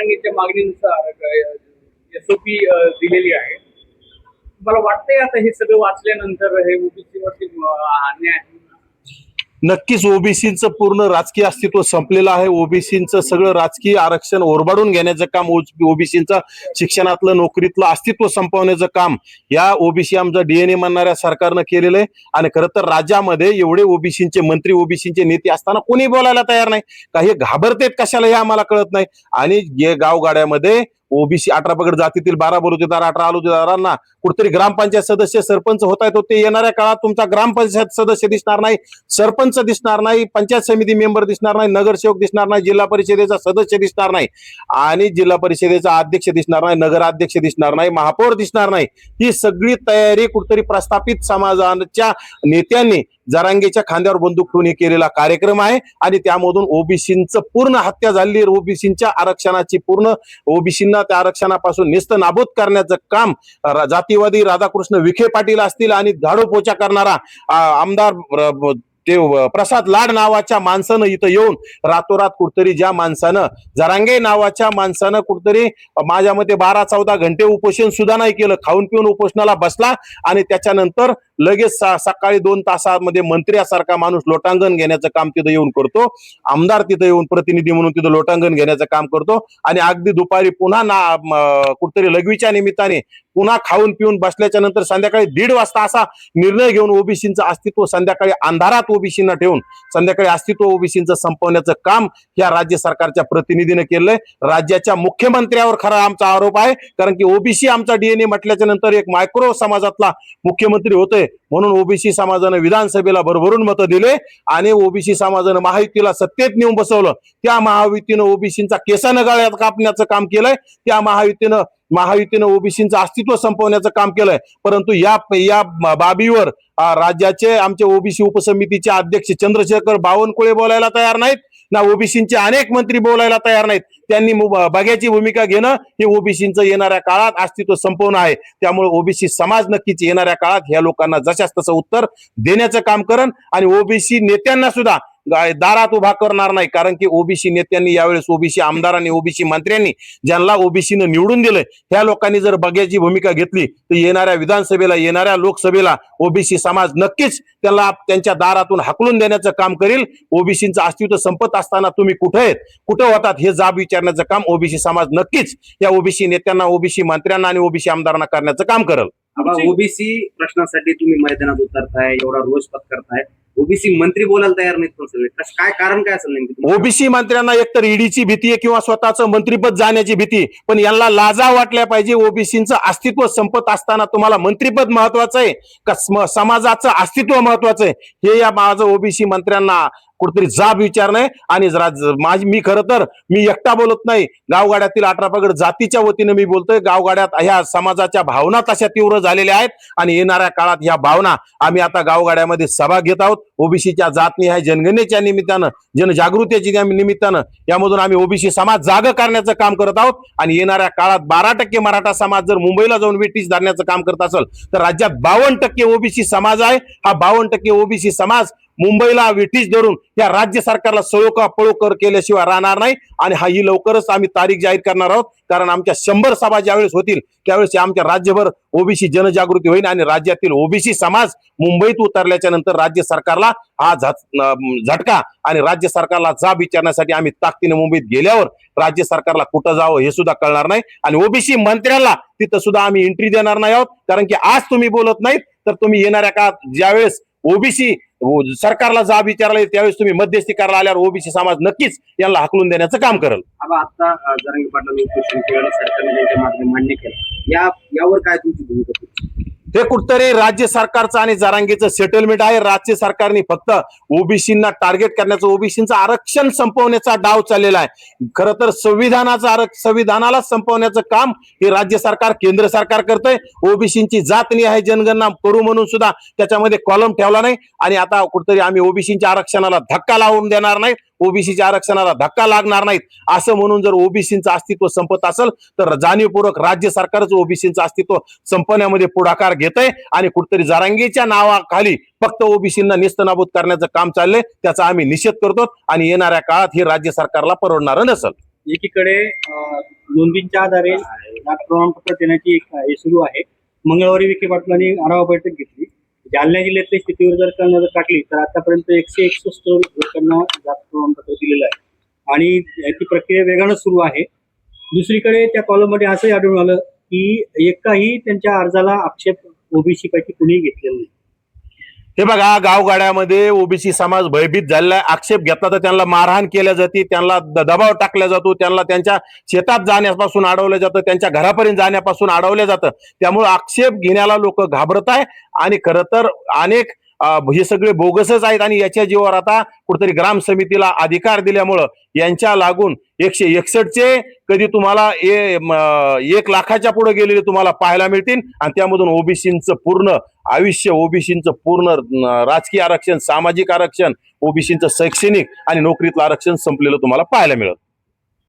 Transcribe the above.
संघटनेच्या मागणीनुसार एसओपी दिलेली आहे. मला वाटतंय आता हे सगळं वाचल्यानंतर हे ओबीसी वरती अन्याय नक्कीच ओबीसीचं पूर्ण राजकीय अस्तित्व संपलेलं आहे. ओबीसीचं सगळं राजकीय आरक्षण ओरबाडून घेण्याचं काम, ओबीसीचं शिक्षणातलं नोकरीतलं अस्तित्व संपवण्याचं काम या ओबीसी आमचा डीएनए म्हणणाऱ्या सरकारनं केलेलं आहे. आणि खरं तर राज्यामध्ये एवढे ओबीसीचे मंत्री, ओबीसीचे नेते असताना कोणी बोलायला तयार नाही. काही घाबरतेत कशाला हे आम्हाला कळत नाही. आणि गावगाड्यामध्ये ओबीसी 18 पगड जातीतील 12 बलुतेदार, 18 आलुतेदारांना कुठेतरी ग्रामपंचायत सदस्य, सरपंच होत आहेत. ते येणाऱ्या काळात तुमचा ग्रामपंचायत सदस्य दिसणार नाही, सरपंच दिसणार नाही, पंचायत समिती मेंबर दिसणार नाही, नगरसेवक दिसणार नाही, जिल्हा परिषदेचा सदस्य दिसणार नाही, आणि जिल्हा परिषदेचा अध्यक्ष दिसणार नाही, नगराध्यक्ष दिसणार नाही, महापौर दिसणार नाही. ही सगळी तयारी कुठेतरी प्रस्थापित समाजाच्या नेत्यांनी जरांगेच्या खांद्यावर बंदूक ठेवून हे केलेला कार्यक्रम आहे. आणि त्यामधून ओबीसींचं पूर्ण हत्या झाली. ओबीसींच्या आरक्षणाची पूर्ण ओबीसींना त्या आरक्षणापासून निस्त नाबूद करण्याचं काम जातीवादी राधाकृष्ण विखे पाटील असतील आणि झाडोपोचा करणारा आमदार ते प्रसाद लाड नावाच्या माणसानं इथं येऊन रातोरात कुठतरी, ज्या माणसानं जरांगे नावाच्या माणसानं कुठतरी माझ्या मते 12-14 घंटे उपोषण सुद्धा नाही केलं, खाऊन पिऊन उपोषणाला बसला आणि त्याच्यानंतर लगेच सकाळी 2 तासामध्ये मंत्र्यासारखा माणूस लोटांगण घेण्याचं काम तिथं येऊन करतो. आमदार तिथं येऊन प्रतिनिधी म्हणून तिथं लोटांगण घेण्याचं काम करतो. आणि अगदी दुपारी पुन्हा कुठतरी लघवीच्या निमित्ताने पुन्हा खाऊन पिऊन बसल्याच्या नंतर संध्याकाळी 1:30 वाजता असा निर्णय घेऊन ओबीसींचं अस्तित्व संध्याकाळी अंधारात ओबीसींना ठेवून संध्याकाळी अस्तित्व ओबीसींचं संपवण्याचं काम या राज्य सरकारच्या प्रतिनिधीने केलंय. राज्याच्या मुख्यमंत्र्यावर खरा आमचा आरोप आहे, कारण की ओबीसी आमचा डीएनए म्हटल्याच्या नंतर एक मायक्रो समाजातला मुख्यमंत्री होतोय. म्हणून ओबीसी समाजानं विधानसभेला भरभरून मतं दिले आणि ओबीसी समाजानं महायुतीला सत्तेत नेऊन बसवलं. त्या महायुतीनं ओबीसींचा केसानं गळ्यात कापण्याचं काम केलंय. त्या महायुतीनं ओबीसींचं अस्तित्व संपवण्याचं काम केलंय. परंतु या बाबीवर राज्याचे आमचे ओबीसी उपसमितीचे अध्यक्ष चंद्रशेखर बावनकुळे बोलायला तयार नाहीत, ना ओबीसींचे अनेक मंत्री बोलायला तयार नाहीत. त्यांनी बघ्याची भूमिका घेणं हे ओबीसींचं येणाऱ्या काळात अस्तित्व संपवणं आहे. त्यामुळे ओबीसी समाज नक्कीच येणाऱ्या काळात ह्या लोकांना जशास तसं उत्तर देण्याचं काम करण आणि ओबीसी नेत्यांना सुद्धा दारात उभा करणार नाही. कारण की ओबीसी नेत्यांनी यावेळेस, ओबीसी आमदारांनी, ओबीसी मंत्र्यांनी ज्यांना ओबीसीनं निवडून दिलंय, ह्या लोकांनी जर बघ्याची भूमिका घेतली तर येणाऱ्या विधानसभेला, येणाऱ्या लोकसभेला ओबीसी समाज नक्कीच त्यांना त्यांच्या दारातून हाकलून देण्याचं काम करेल. ओबीसींचं अस्तित्व संपत असताना तुम्ही कुठे होतात हे जाब विचारण्याचं काम ओबीसी समाज नक्कीच या ओबीसी नेत्यांना, ओबीसी मंत्र्यांना आणि ओबीसी आमदारांना करण्याचं काम करेल. ओबीसी प्रश्नासाठी तुम्ही मैदानात उतरताय, एवढा रोष पत्करताय, ओबीसी मंत्री बोलायला तयार नाहीत पण सगळे, काय कारण काय असेल नेमकं? ओबीसी मंत्र्यांना एकतर ईडीची भीती आहे किंवा स्वतःचं मंत्रीपद जाण्याची भीती, पण यांना लाजा वाटल्या पाहिजे. ओबीसींचं अस्तित्व संपत असताना तुम्हाला मंत्रीपद महत्वाचं आहे का समाजाचं अस्तित्व महत्वाचं आहे, हे या माझं ओबीसी मंत्र्यांना कुठेतरी जाब विचारणं आहे. आणि मी खरं तर मी एकटा बोलत नाही, गावगाड्यातील 18 पगड जातीच्या वतीनं मी बोलतोय. गावगाड्यात ह्या समाजाच्या भावना तशा तीव्र झालेल्या आहेत आणि येणाऱ्या काळात ह्या भावना आम्ही आता गावगाड्यामध्ये सभा घेत आहोत. ओबीसीच्या जातनिहाय जनगणनेच्या निमित्तानं, जनजागृतीच्या निमित्तानं यामधून आम्ही ओबीसी समाज जाग करण्याचं काम करत आहोत. आणि येणाऱ्या काळात 12% मराठा समाज जर मुंबईला जाऊन वेटीस धरण्याचं काम करत असेल तर राज्यात 52% ओबीसी समाज आहे. हा 52% ओबीसी समाज मुंबईला वेठीस धरून या राज्य सरकारला सळोका पळोकर केल्याशिवाय राहणार नाही. आणि ही लवकरच आम्ही तारीख जाहीर करणार आहोत, कारण आमच्या 100 सभा ज्यावेळेस होतील त्यावेळेस आमच्या राज्यभर ओबीसी जनजागृती होईल आणि राज्यातील ओबीसी समाज मुंबईत उतरल्याच्या नंतर राज्य सरकारला हा झटका आणि राज्य सरकारला जाब विचारण्यासाठी आम्ही ताकदीने मुंबईत गेल्यावर राज्य सरकारला कुठं जावं हे सुद्धा कळणार नाही. आणि ओबीसी मंत्र्यांना तिथं सुद्धा आम्ही एंट्री देणार नाही आहोत, कारण की आज तुम्ही बोलत नाहीत तर तुम्ही येणाऱ्या काळात ज्यावेळेस ओबीसी सरकारला जाब विचारला त्यावेळेस तुम्ही मध्यस्थी करायला आल्यावर ओबीसी समाज नक्कीच यांना हाकलून देण्याचं काम करेल. आता जरांगे पाटलांनी उपोषण केलं, सरकारने त्यांच्या मागणी मान्य केलं, यावर काय तुमची भूमिका? हे कुठतरी राज्य सरकारचं आणि जरांगेचं सेटलमेंट आहे. राज्य सरकारने फक्त ओबीसींना टार्गेट करण्याचं, ओबीसींचं आरक्षण संपवण्याचा डाव चाललेला आहे. खरं तर संविधानाला संपवण्याचं काम हे राज्य सरकार, केंद्र सरकार करतंय. ओबीसींची जातनिहाय जनगणना करू म्हणून सुद्धा त्याच्यामध्ये कॉलम ठेवला नाही. आणि आता कुठतरी आम्ही ओबीसींच्या आरक्षणाला धक्का लावून देणार नाही, ओबीसीच्या आरक्षणाला धक्का लागणार नाहीत असं म्हणून जर ओबीसींचं अस्तित्व संपत असेल तर जाणीवपूर्वक राज्य सरकारच ओबीसींचं अस्तित्व संपवण्यामध्ये पुढाकार घेतंय. आणि कुठतरी जरांगेच्या नावाखाली फक्त ओबीसींना निस्तनाबूत करण्याचं काम चाललंय, त्याचा आम्ही निषेध करतो. आणि येणाऱ्या काळात हे राज्य सरकारला परवडणार नसेल. एकीकडे नोंदींच्या आधारे जात प्रमाणपत्र देण्याची एक हे सुरू आहे. मंगळवारी विखे पाटलांनी आढावा बैठक घेतली. जालना जिल्ह्यातल्या स्थितीवर जर का नजर टाकली तर आतापर्यंत 161 लोकांना जात प्रमाणपत्र दिलेलं आहे आणि याची प्रक्रिया वेगानं सुरू आहे. दुसरीकडे त्या कॉलममध्ये असंही आढळून आलं की एकाही त्यांच्या अर्जाला आक्षेप ओबीसी पैकी कुणीही घेतलेला नाही. हे बघा, गावगाड्यामध्ये ओबीसी समाज भयभीत झालेला आहे. आक्षेप घेतला तर त्यांना मारहाण केल्या जाते, त्यांना दबाव टाकला जातो, त्यांना त्यांच्या शेतात जाण्यापासून अडवलं जातं, त्यांच्या घरापर्यंत जाण्यापासून अडवलं जातं. त्यामुळे आक्षेप घेण्याला लोक घाबरत आहे आणि खरं तर अनेक हे सगळे बोगसच आहेत आणि याच्या जीवावर आता कुठेतरी ग्राम समितीला अधिकार दिल्यामुळं यांच्या लागून 161 कधी तुम्हाला 1 लाखाच्या पुढे गेलेले तुम्हाला पाहायला मिळतील आणि त्यामधून ओबीसींचं पूर्ण आयुष्य, ओबीसींचं पूर्ण राजकीय आरक्षण, सामाजिक आरक्षण, ओबीसींचं शैक्षणिक आणि नोकरीतलं आरक्षण संपलेलं तुम्हाला पाहायला मिळेल.